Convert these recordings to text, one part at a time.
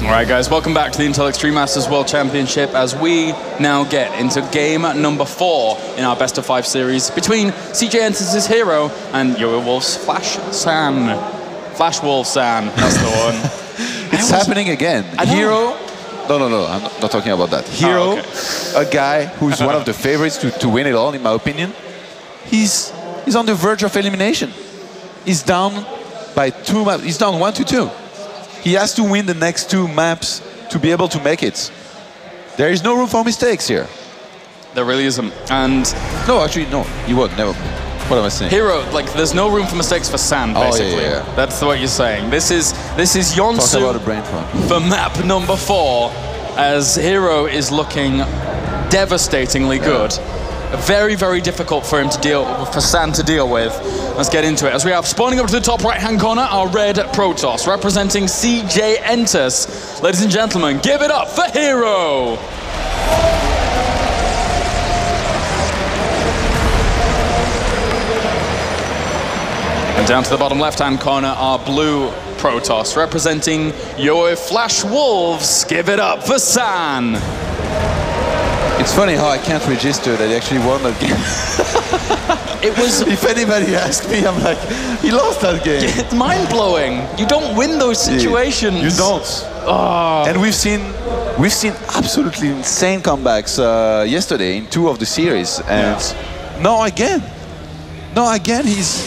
Alright guys, welcome back to the Intel Extreme Masters World Championship as we now get into game number 4 in our best of 5 series between CJ Enters' herO and YoYoWolf's San. Flash Wolf San, that's the one. It's happening again. herO, no, I'm not talking about that. herO, a guy who's one of the favorites to win it all, in my opinion, he's on the verge of elimination. He's down by 2 maps. He's down 1-2. He has to win the next 2 maps to be able to make it. There is no room for mistakes here. There really isn't. And no, actually, no, he won't. Never. What am I saying? herO, like, there's no room for mistakes for San, basically. Oh, yeah. That's what you're saying. This is Yonsu about a brain fart. for map number 4, as herO is looking devastatingly good. Very, very difficult for him to for San to deal with. Let's get into it. As we have spawning up to the top right-hand corner, our red Protoss, representing CJ Enters. Ladies and gentlemen, give it up for herO! And down to the bottom left-hand corner, our blue Protoss, representing YoY Flash Wolves. Give it up for San! It's funny how I can't register that he actually won that game. It was... If anybody asks me, I'm like, he lost that game. It's mind-blowing. You don't win those situations. You don't. Oh. And we've seen absolutely insane comebacks yesterday in 2 of the series. And no, again, he's...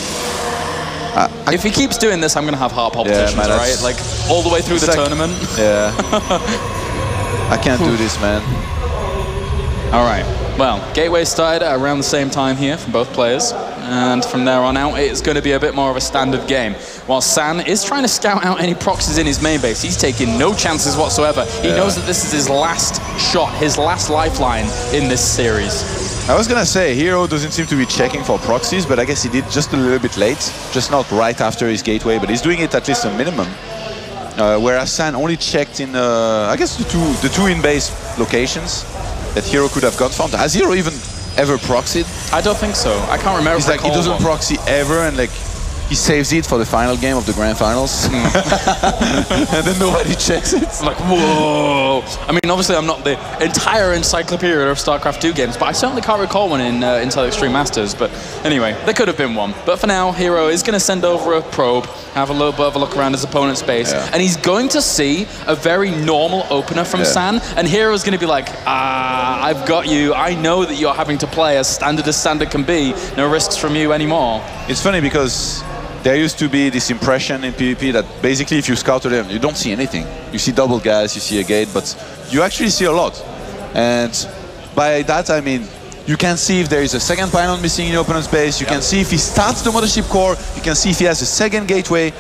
if he keeps doing this, I'm going to have heart palpitations, man, right? Like, all the way through the tournament. Yeah. I can't do this, man. All right, well, Gateway started at around the same time here from both players, and from there on out, it's going to be a bit more of a standard game. While San is trying to scout out any proxies in his main base, he's taking no chances whatsoever. He knows that this is his last shot, his last lifeline in this series. I was going to say, herO doesn't seem to be checking for proxies, but I guess he did just a little bit late, just not right after his gateway, but he's doing it at least a minimum. Whereas San only checked in, I guess, the two in-base locations that herO could have got found. Has herO even ever proxied? I don't think so. I can't remember. He's like, he doesn't proxy ever, and like, he saves it for the final game of the grand finals. And then nobody checks it. Like, whoa. I mean, obviously, I'm not the entire encyclopedia of StarCraft 2 games, but I certainly can't recall one in Intel Extreme Masters. But anyway, there could have been one. But for now, herO is going to send over a probe, have a little bit of a look around his opponent's base, and he's going to see a very normal opener from San, and herO is going to be like, I've got you. I know that you're having to play as standard can be. No risks from you anymore. It's funny because there used to be this impression in PvP that basically if you scout them, you don't see anything. You see double gas, you see a gate, but you actually see a lot. And by that, I mean, you can see if there is a second pylon missing in your opponent's base, you can see if he starts the mothership core, you can see if he has a second gateway,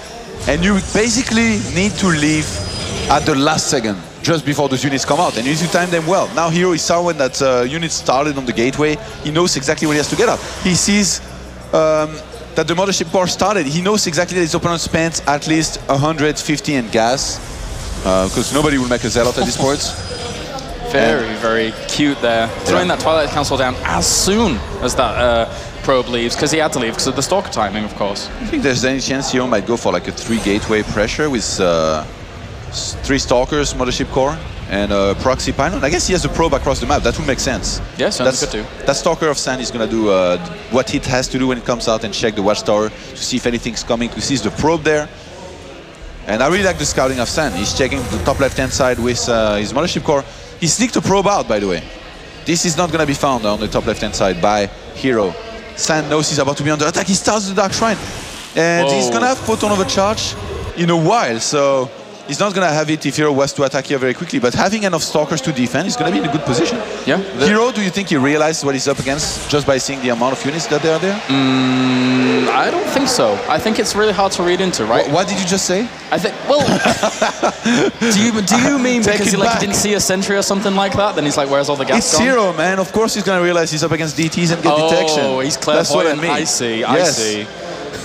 and you basically need to leave at the last second, just before those units come out, and you need to time them well. Now herO is saw when that unit started on the gateway, he knows exactly what he has to get out. He sees that the mothership core started, he knows exactly that his opponent spent at least 150 in gas, because nobody will make a zealot at this point. Very cute there. Throwing that Twilight Council down as soon as that probe leaves, because he had to leave because of the Stalker timing, of course. I think there's any chance herO might go for like a 3 gateway pressure with 3 Stalkers, mothership core, and a proxy pylon. I guess he has a probe across the map. That would make sense. Yes, yeah, that's good too. That Stalker of San is going to do what it has to do when it comes out and check the watchtower to see if anything's coming, to see the probe there. And I really like the scouting of San. He's checking the top left-hand side with his mothership core. He sneaked a probe out, by the way. This is not going to be found on the top left-hand side by herO. San knows he's about to be under attack. He starts the Dark Shrine. And he's going to have photon overcharge in a while, so he's not going to have it if herO was to attack here very quickly, but having enough Stalkers to defend, he's going to be in a good position. Yeah. herO, do you think he realizes what he's up against just by seeing the amount of units that they are there? I don't think so. I think it's really hard to read into, right? What did you just say? I think, well, do you mean because he didn't see a sentry or something like that? Then he's like, where's all the gas It's gone? herO, man. Of course he's going to realize he's up against DTs and get detection. Oh, he's clairvoyant. That's what I mean. I see.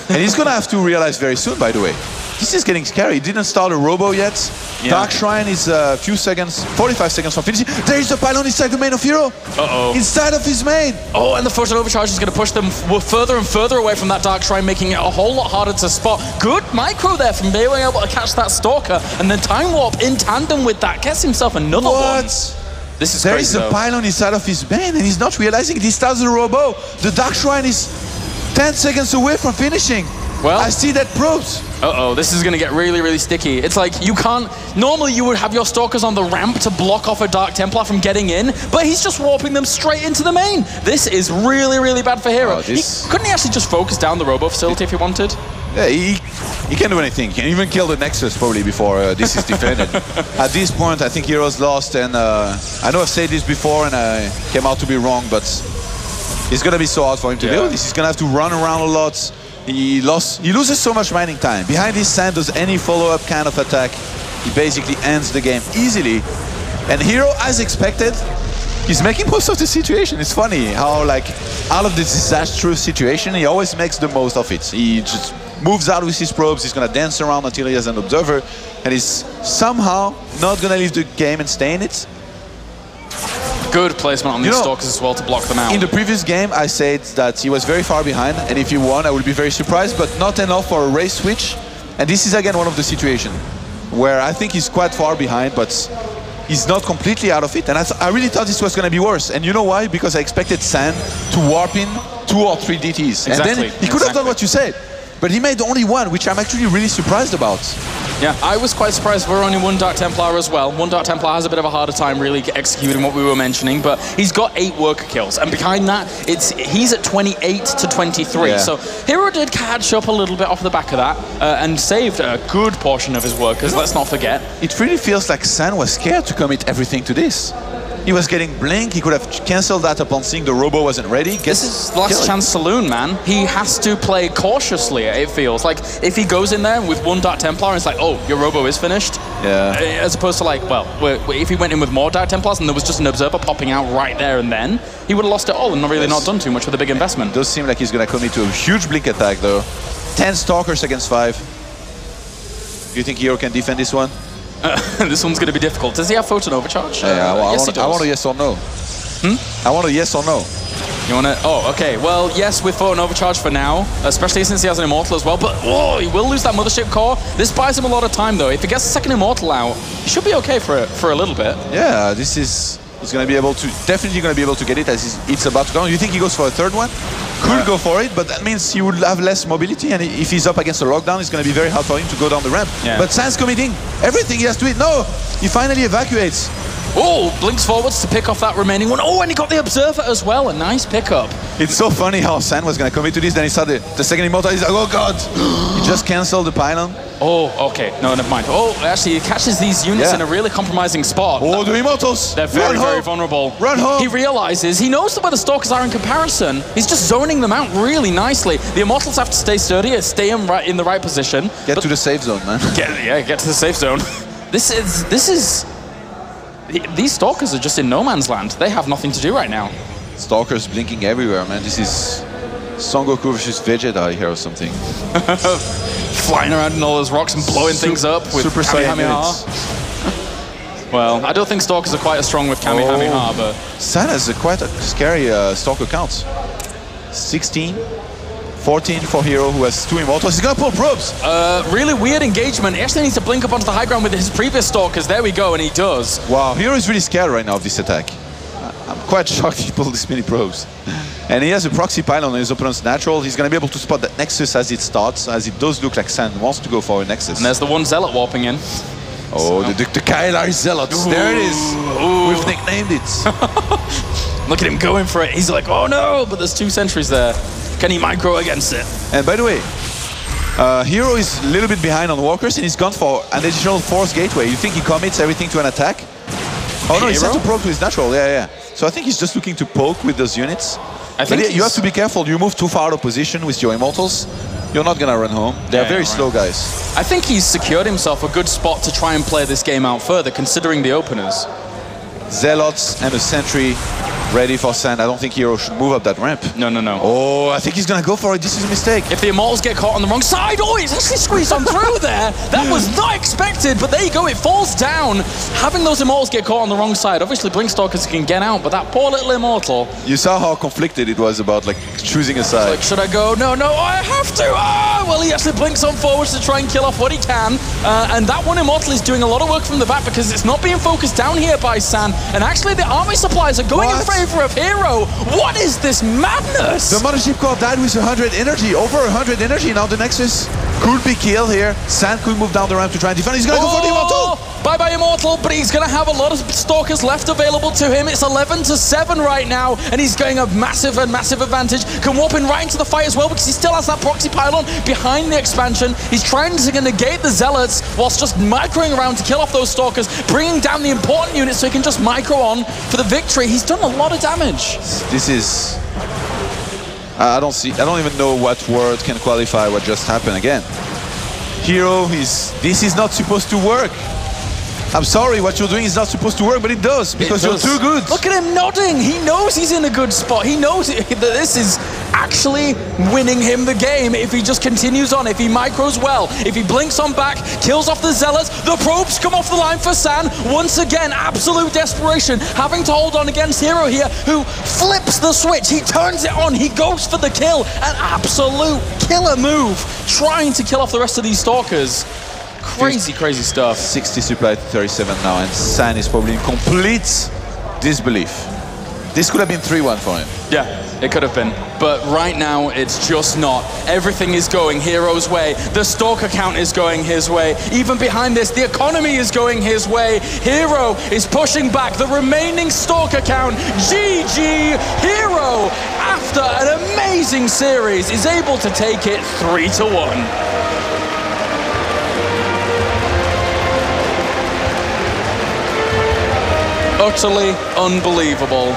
And he's going to have to realize very soon, by the way. this is getting scary. He didn't start a robo yet. Yeah. Dark Shrine is a few seconds, 45 seconds from finishing. There is the pylon inside the main of herO. Uh-oh. Inside of his main. Oh, and the photon overcharge is going to push them further and further away from that Dark Shrine, making it a whole lot harder to spot. Good micro there from being able to catch that Stalker, and then Time Warp in tandem with that gets himself another one. This is there crazy, is a though. pylon inside of his main, and he's not realizing it. He starts the robo. The Dark Shrine is 10 seconds away from finishing. Well, I see that probes. Uh-oh, this is going to get really, really sticky. It's like you can't... Normally you would have your Stalkers on the ramp to block off a Dark Templar from getting in, but he's just warping them straight into the main. This is really, really bad for herO. Couldn't he actually just focus down the robo facility if he wanted? Yeah, he can do anything. He can even kill the Nexus probably before this is defended. At this point, I think herO's lost, and I know I've said this before and I came out to be wrong, but it's going to be so hard for him to deal with this. He's going to have to run around a lot. He loses so much mining time. Behind his sand does any follow-up kind of attack. He basically ends the game easily. And herO, as expected, he's making most of the situation. It's funny how, like, out of this disastrous situation, he always makes the most of it. He just moves out with his probes. He's gonna dance around until he has an observer, and he's somehow not gonna leave the game and stay in it. Good placement on these Stalkers as well to block them out. In the previous game, I said that he was very far behind, and if he won, I would be very surprised, but not enough for a race switch. And this is again one of the situations where I think he's quite far behind, but he's not completely out of it. And I really thought this was going to be worse. And you know why? Because I expected San to warp in 2 or 3 DTs. Exactly. And then he could have done what you said. But he made only 1, which I'm actually really surprised about. Yeah, I was quite surprised we're only 1 Dark Templar as well. 1 Dark Templar has a bit of a harder time really executing what we were mentioning, but he's got 8 worker kills. And behind that, he's at 28 to 23. Yeah. So herO did catch up a little bit off the back of that and saved a good portion of his workers, let's not forget. It really feels like San was scared to commit everything to this. He was getting blink, he could have cancelled that upon seeing the robo wasn't ready. This is last chance saloon, man. He has to play cautiously, it feels. Like, if he goes in there with 1 Dark Templar, it's like, oh, your robo is finished. Yeah. As opposed to like, well, if he went in with more Dark Templars and there was just an observer popping out right there and then, he would have lost it all and not done too much with a big investment. It does seem like he's going to commit to a huge blink attack, though. 10 Stalkers against 5. Do you think herO can defend this one? This one's going to be difficult. Does he have photon overcharge? Yeah, yes, he does. I want a yes or no. I want a yes or no. You want to? Oh, okay. Well, yes, with photon overcharge for now, especially since he has an immortal as well. But he will lose that mothership core. This buys him a lot of time, though. If he gets the second immortal out, he should be okay for a little bit. Yeah, he's going to be able to, definitely going to be able to get it as it's about to go. You think he goes for a 3rd one? Could go for it, but that means he would have less mobility, and if he's up against a lockdown, it's going to be very hard for him to go down the ramp. Yeah. But San's committing everything he has to it. No, he finally evacuates. Oh, blinks forwards to pick off that remaining one. Oh, and he got the observer as well. A nice pickup. It's so funny how San was going to commit to this, then he saw the second immortal. He's like, oh god, he just cancelled the pylon. Oh, okay. No, never mind. Oh, actually, he catches these units in a really compromising spot. Oh, the immortals. They're very, very vulnerable. Run home. He realizes, he knows where the Stalkers are in comparison. He's just zoning them out really nicely. The immortals have to stay sturdy, stay in the right position. Get to the safe zone, man. Get to the safe zone. These Stalkers are just in no man's land. They have nothing to do right now. Stalkers blinking everywhere, man. This is Son Goku versus Vegeta here or something. Flying around in all those rocks and blowing things up with Super Saiyan units. Well, I don't think Stalkers are quite as strong with Kamehameha, but... San has quite a scary Stalker count. 16, 14 for herO, who has 2 immortals. He's gonna pull probes! Really weird engagement. He actually needs to blink up onto the high ground with his previous Stalkers. There we go, and he does. Wow, herO is really scared right now of this attack. I'm quite shocked he pulled this many probes. And he has a proxy pylon on his opponent's natural. He's going to be able to spot that Nexus as it starts, as it does look like San wants to go for a Nexus. And there's the 1 Zealot warping in. Oh, the Kailar Zealots. Ooh. There it is. Ooh. We've nicknamed it. Look at him going for it. He's like, oh no, but there's 2 sentries there. Can he micro against it? And by the way, herO is a little bit behind on walkers, and he's gone for an additional force gateway. You think he commits everything to an attack? Oh no, he sent a probe to his natural, yeah. So I think he's just looking to poke with those units. I think you have to be careful. You move too far out of position with your immortals, you're not going to run home. They're very slow guys. I think he's secured himself a good spot to try and play this game out further, considering the openers. Zealots and a sentry ready for Sand. I don't think herO should move up that ramp. No, no, no. Oh, I think he's gonna go for it. This is a mistake. If the Immortals get caught on the wrong side, oh, it's actually squeezed on through there. That was not expected, but there you go, it falls down. Having those Immortals get caught on the wrong side, obviously Blinkstalkers can get out, but that poor little Immortal. You saw how conflicted it was about like choosing a side. Like, should I go? No, no, I have to. Ah, well, he actually blinks on forwards to try and kill off what he can. And that one Immortal is doing a lot of work from the back because it's not being focused down here by San. And actually the army supplies are going in favor of herO. What is this madness? The Mothership Core died with 100 energy, over 100 energy. Now the Nexus could be killed here. San could move down the ramp to try and defend. He's gonna go for the Immortal. Bye-bye Immortal, but he's gonna have a lot of Stalkers left available to him. It's 11-7 right now, and he's getting a massive advantage. Can warp in right into the fight as well because he still has that proxy pylon behind the expansion. He's trying to negate the Zealots whilst just microing around to kill off those Stalkers, bringing down the important units so he can just micro on for the victory. He's done a lot of damage. This is... I don't even know what word can qualify what just happened again. herO this is not supposed to work. I'm sorry, what you're doing is not supposed to work, but it does, because you're too good. Look at him nodding. He knows he's in a good spot. He knows that this is actually winning him the game if he just continues on, if he micros well, if he blinks on back, kills off the Zealots. The probes come off the line for San. Once again, absolute desperation, having to hold on against herO here, who flips the switch. He turns it on. He goes for the kill. An absolute killer move, trying to kill off the rest of these Stalkers. Crazy stuff. 60 supply to 37 now, and San is probably in complete disbelief. This could have been 3-1 for him. Yeah, it could have been. But right now, it's just not. Everything is going herO's way. The Stalker count is going his way. Even behind this, the economy is going his way. herO is pushing back the remaining Stalker count. GG! herO, after an amazing series, is able to take it 3-1. Utterly unbelievable.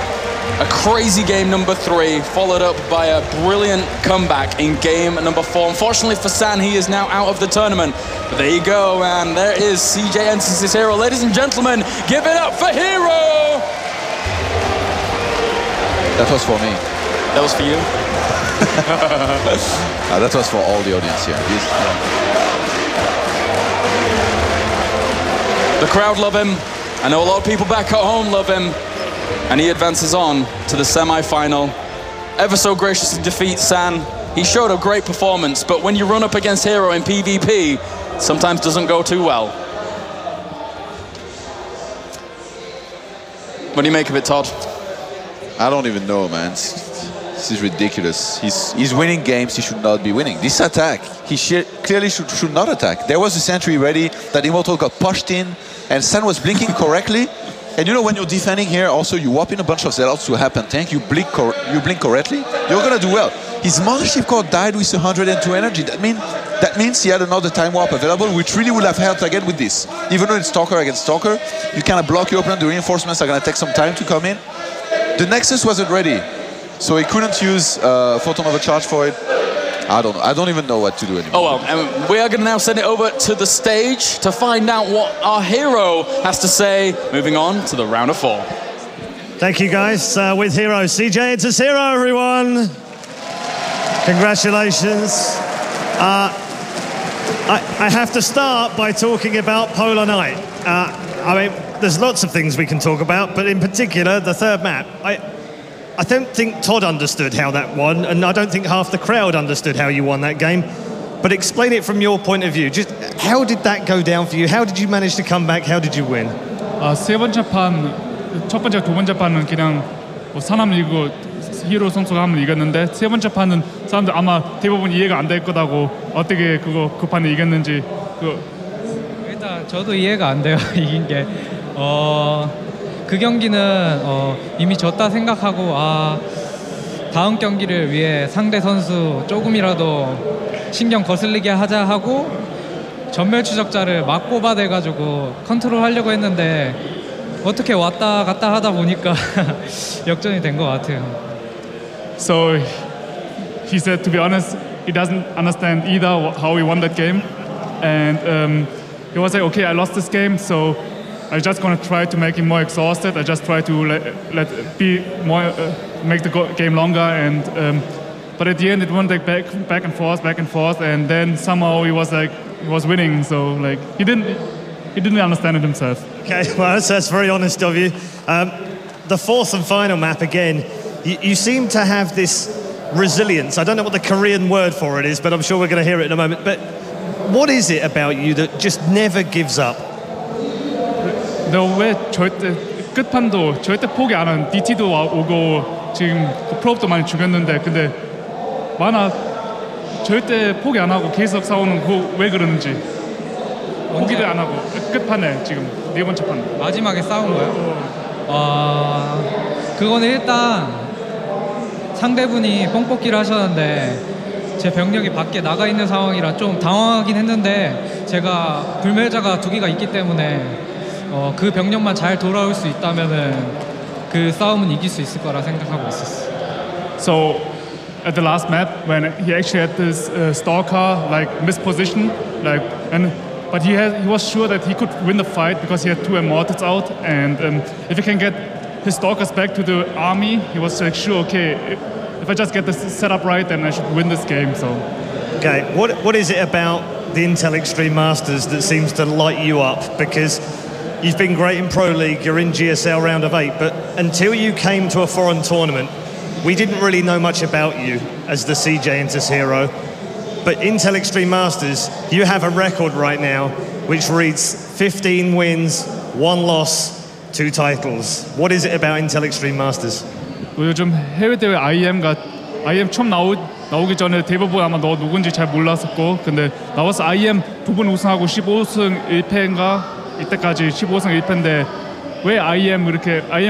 A crazy game number 3, followed up by a brilliant comeback in game number 4. Unfortunately for San, he is now out of the tournament. But there you go, and there is CJ enters his herO. Ladies and gentlemen, give it up for herO! That was for me. That was for you? That was for all the audience here. The crowd love him. I know a lot of people back at home love him, and he advances on to the semi-final. Ever so graciously defeats San. He showed a great performance, but when you run up against herO in PvP, sometimes doesn't go too well. What do you make of it, Todd? I don't even know, man. This is ridiculous. He's winning games he should not be winning. This attack, he clearly should not attack. There was a sentry ready, that Immortal got pushed in, and San was blinking correctly. And you know, when you're defending here, also you whop in a bunch of Zealots to help and tank, you blink correctly, you're gonna do well. His Mothership Core died with 102 energy. That means he had another time warp available, which really would have helped again with this. Even though it's Stalker against Stalker, you kind of block your opponent, the reinforcements are gonna take some time to come in. The Nexus wasn't ready, so he couldn't use Photon Overcharge for it. I don't know. I don't even know what to do anymore. Oh well, and we are going to now send it over to the stage to find out what our herO has to say, moving on to the round of 4. Thank you, guys. With herO, CJ, it's a herO, everyone. Congratulations. I have to start by talking about Polar Night. I mean, there's lots of things we can talk about, but in particular, the third map. I don't think Todd understood how that won, and I don't think half the crowd understood how you won that game. But explain it from your point of view. Just how did that go down for you? How did you manage to come back? How did you win? 세 번째 판, 첫 번째, 두 번째 판은 그냥 사람 이기고 히어로 선수가 하면 이겼는데 세 번째 판은 사람들 아마 대부분 이해가 안 될 거다고 어떻게 그 판을 이겼는지 일단 저도 이해가 안 돼요. 이긴 게 그 경기는 이미 졌다 생각하고 다음 경기를 위해 상대 선수 조금이라도 신경 거슬리게 하자 하고 전멸 추적자를 막 뽑아대가지고 컨트롤 하려고 했는데 어떻게 왔다 갔다 하다 보니까 역전이 된 것 같아요. So he said, to be honest, he doesn't understand either how he won that game, and he was like, okay, I lost this game, so I just gonna try to make him more exhausted. I just try to make the game longer, and but at the end it went like back and forth, and then somehow he was winning. So like he didn't understand it himself. Okay, well that's very honest of you. The fourth and final map again. You seem to have this resilience. I don't know what the Korean word for it is, but I'm sure we're going to hear it in a moment. But what is it about you that just never gives up? 왜 절대 끝판도 절대 포기 안 하는 DT도 오고 지금 프로도 많이 죽였는데 근데 만화 절대 포기 안 하고 계속 싸우는 그 왜 그러는지 포기를 안 하고 끝판에 지금 네 번째 판 마지막에 싸운 거요? 그거는 일단 상대분이 뽕뽑기를 하셨는데 제 병력이 밖에 나가 있는 상황이라 좀 당황하긴 했는데 제가 불멸자가 2개가 있기 때문에 그 병력만 잘 돌아올 수 있다면은 그 싸움은 이길 수 있을 거라 생각하고 있었어요. So at the last map when he actually had this stalker like misposition but he was sure that he could win the fight because he had 2 immortals out, and if he can get his stalkers back to the army, he was like sure, okay, if I just get this set up right, then I should win this game. So okay, what is it about the Intel Extreme Masters that seems to light you up? Because you've been great in Pro League, you're in GSL round of 8, but until you came to a foreign tournament, we didn't really know much about you as the CJNTS herO. But Intel Extreme Masters, you have a record right now which reads 15 wins, 1 loss, 2 titles. What is it about Intel Extreme Masters? 요즘 해외 대회 IEM 처음 나오기 전에 대부분 아마 너 누군지 잘 몰랐었고, 근데 나와서 IEM 2번 우승하고 15승 1패인가 이때까지 15승 1패인데 왜 IEM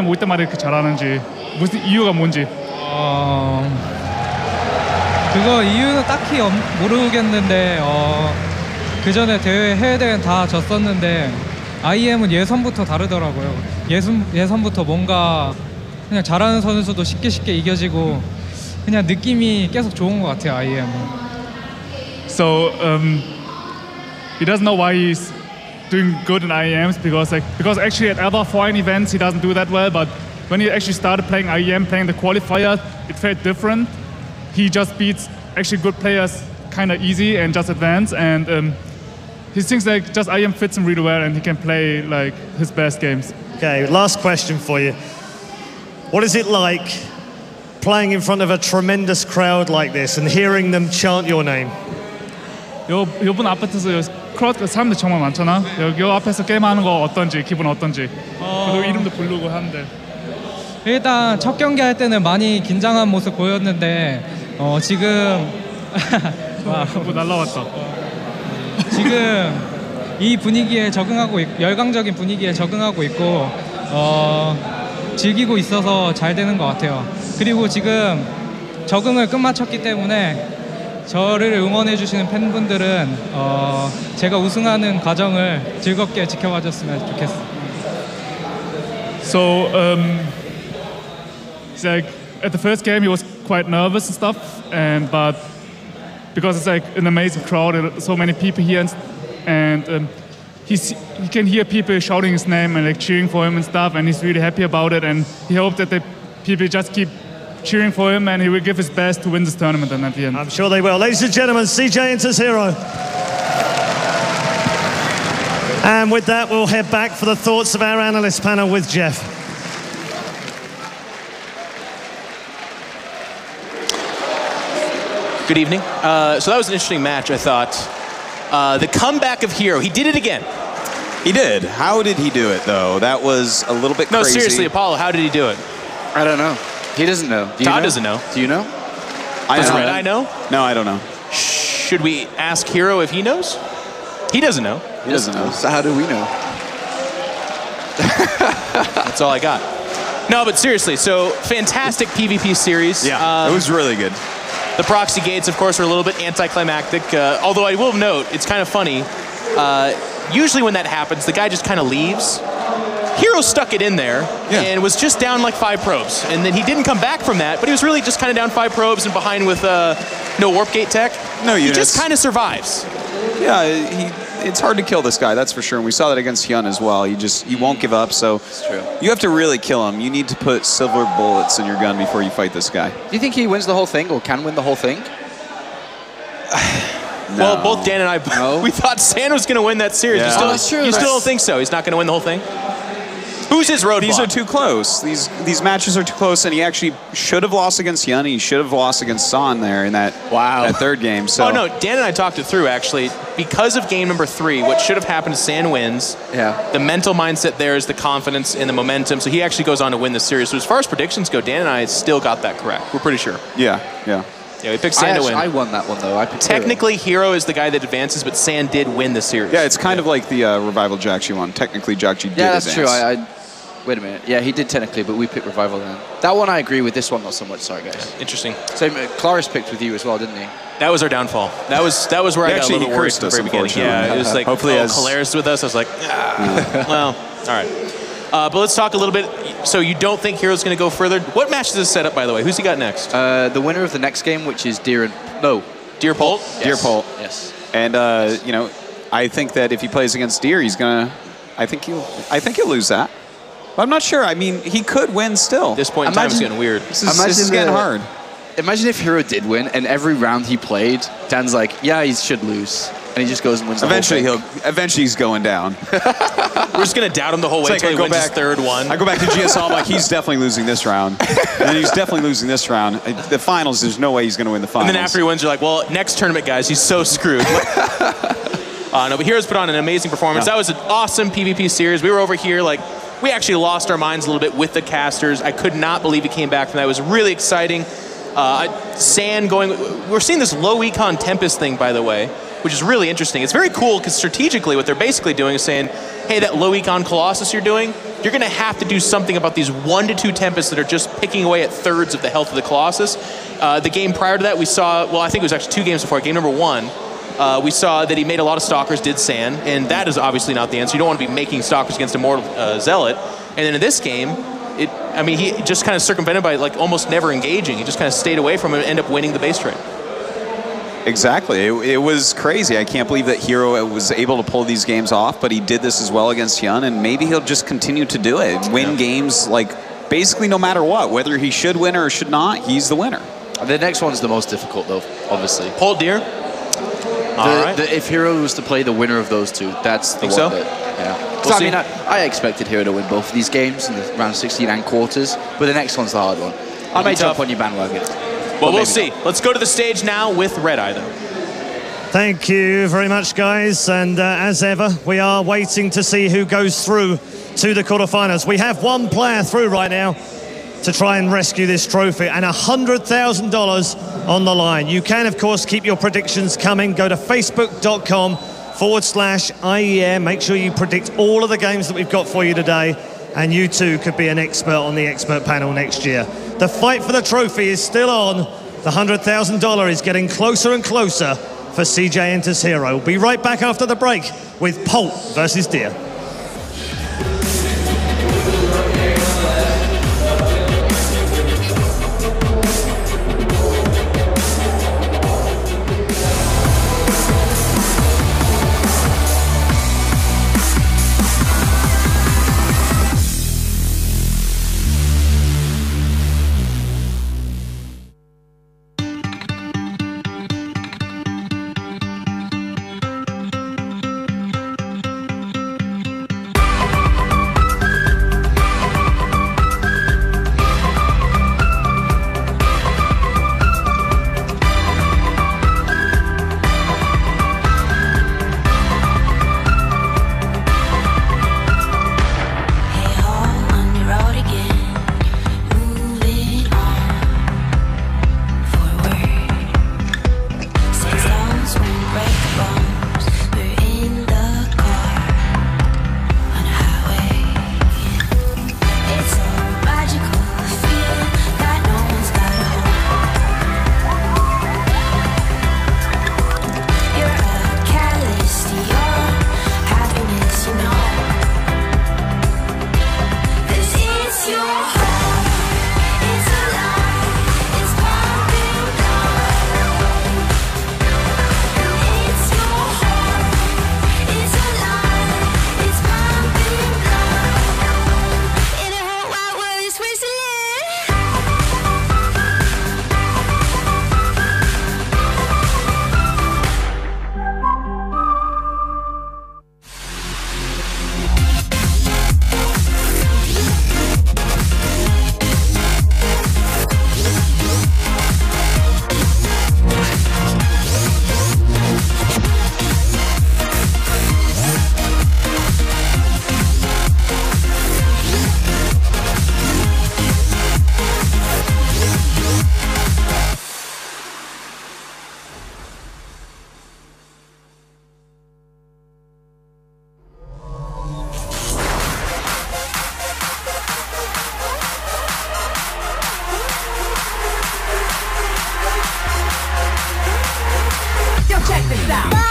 올 때마다 이렇게 잘하는지 무슨 이유가 뭔지. 그거 이유는 딱히 모르겠는데 그 전에 해외 대회는 다 졌었는데 IEM은 예선부터 다르더라고요. 예선부터 뭔가 그냥 잘하는 선수도 쉽게 이겨지고 그냥 느낌이 계속 좋은 것 같아요, IEM은. So he doesn't know why he's doing good in IEMs because actually at other foreign events he doesn't do that well, but when he actually started playing IEM, playing the qualifier, it felt different. He just beats actually good players kind of easy and just advance, and he thinks like just IEM fits him really well and he can play like his best games. Okay, last question for you. What is it like playing in front of a tremendous crowd like this and hearing them chant your name? 요번 아파트에서 크라우드 사람들 정말 많잖아. 여기 앞에서 게임하는 거 어떤지, 기분 어떤지. 그리고 이름도 부르고 하는데. 일단 첫 경기 할 때는 많이 긴장한 모습 보였는데 지금 뭐 날라왔다. 지금 이 분위기에 열광적인 분위기에 적응하고 있고 즐기고 있어서 잘 되는 것 같아요. 그리고 지금 적응을 끝마쳤기 때문에 저를 응원해 주시는 팬분들은 제가 우승하는 과정을 즐겁게 지켜봐 줬으면 좋겠어요. So it's like at the first game he was quite nervous and stuff, but because it's like an amazing crowd and so many people here, and he can hear people shouting his name and like cheering for him and stuff, and he's really happy about it, and he hopes that the people just keep cheering for him and he will give his best to win this tournament and at the end. I'm sure they will. Ladies and gentlemen, CJNTS herO. And with that, we'll head back for the thoughts of our analyst panel with Jeff. Good evening. So that was an interesting match, I thought. The comeback of herO, he did it again. He did. How did he do it, though? That was a little bit crazy. No, seriously, Apollo, how did he do it? I don't know. He doesn't know. Do you Todd know? doesn't know. Do you know? Does Red Eye know? No, I don't know. Should we ask herO if he knows? He doesn't know. He doesn't know. So how do we know? That's all I got. No, but seriously, so fantastic PvP series. Yeah, it was really good. The proxy gates, of course, are a little bit anticlimactic, although I will note, it's kind of funny. Usually when that happens, the guy just kind of leaves. herO stuck it in there and was just down like 5 probes. And then he didn't come back from that, but he was really just kind of down 5 probes and behind with No warp gate tech. No He units. just kind of survives. Yeah, it's hard to kill this guy, that's for sure. And we saw that against Hyun as well. He won't give up, so It's true. you have to really kill him. You need to put silver bullets in your gun before you fight this guy. Do you think he wins the whole thing or can win the whole thing? Well, both Dan and I, we thought San was going to win that series. Yeah. You still, Oh, that's true. you still don't think so? He's not going to win the whole thing? Who's his roadblock? These are too close. These matches are too close, and he actually should have lost against Hyun. He should have lost against Son there in that third game. So. Oh, no, Dan and I talked it through, actually. Because of game number 3, what should have happened is San wins. Yeah. The mental mindset there is the confidence and the momentum, so he actually goes on to win the series. So as far as predictions go, Dan and I still got that correct. We're pretty sure. Yeah. Yeah, we picked San to win. I won that one, though. I picked Technically, herO is the guy that advances, but San did win the series. Yeah, it's kind of like the Revival Jakji one. Technically, Jakji did Yeah, that's advance. true. Wait a minute. Yeah, he did technically, but we picked Revival then. That one I agree with. This one not so much. Sorry, guys. Interesting. Same. Claris picked with you as well, didn't he? That was our downfall. That was where I got a little worried cursed at the us, very beginning. Yeah, it was like, Hopefully Claris with us. I was like, well, all right. But let's talk a little bit. So you don't think herO's going to go further? What match is this set up, by the way? Who's he got next? The winner of the next game, which is Deer Polt. Yes. Deer Polt. Yes. And I think that if he plays against Deer, he's gonna. I think he'll lose that. But I'm not sure. I mean, he could win still. At this point in time, it's getting weird. This is getting hard. Imagine if herO did win, and every round he played, Dan's like, yeah, he should lose. And he just goes and wins the whole thing. Eventually he's going down. We're just going to doubt him the whole way until he wins his third one. I go back to GSL, I'm like, he's definitely losing this round. And he's definitely losing this round. The finals, there's no way he's going to win the finals. And then after he wins, you're like, well, next tournament, guys, he's so screwed. No, but herO's put on an amazing performance. That was an awesome PvP series. We were over here, like, we actually lost our minds a little bit with the casters. I could not believe he came back from that. It was really exciting. San going, we're seeing this low econ Tempest thing, by the way, which is really interesting. It's very cool because strategically what they're basically doing is saying, hey, that low econ Colossus you're doing, you're going to have to do something about these 1 to 2 Tempests that are just picking away at thirds of the health of the Colossus. The game prior to that, we saw, well, I think it was actually 2 games before, game number 1, we saw that he made a lot of Stalkers, did San, and that is obviously not the answer. You don't want to be making Stalkers against Immortal Zealot. And then in this game, he just kind of circumvented by like almost never engaging. He just kind of stayed away from it and ended up winning the base trade. Exactly. It was crazy. I can't believe that herO was able to pull these games off, but he did this as well against Hyun, and maybe he'll just continue to do it. Win games, like, basically no matter what. Whether he should win or should not, he's the winner. The next one's the most difficult, though, obviously. Polt Deer? If herO was to play the winner of those two, that's the one so? that, yeah. We'll I mean, I expected herO to win both of these games in the round 16 and quarters, but the next one's the hard one. I may jump on your bandwagon. Well, we'll see. Let's go to the stage now with Red Eye, though. Thank you very much, guys. And as ever, we are waiting to see who goes through to the quarterfinals. We have one player through right now to try and rescue this trophy, and $100,000 on the line. You can, of course, keep your predictions coming. Go to facebook.com/IEM. Make sure you predict all of the games that we've got for you today, and you too could be an expert on the expert panel next year. The fight for the trophy is still on. The $100,000 is getting closer and closer for CJ Enters herO. We'll be right back after the break with Polt versus Deer. this out.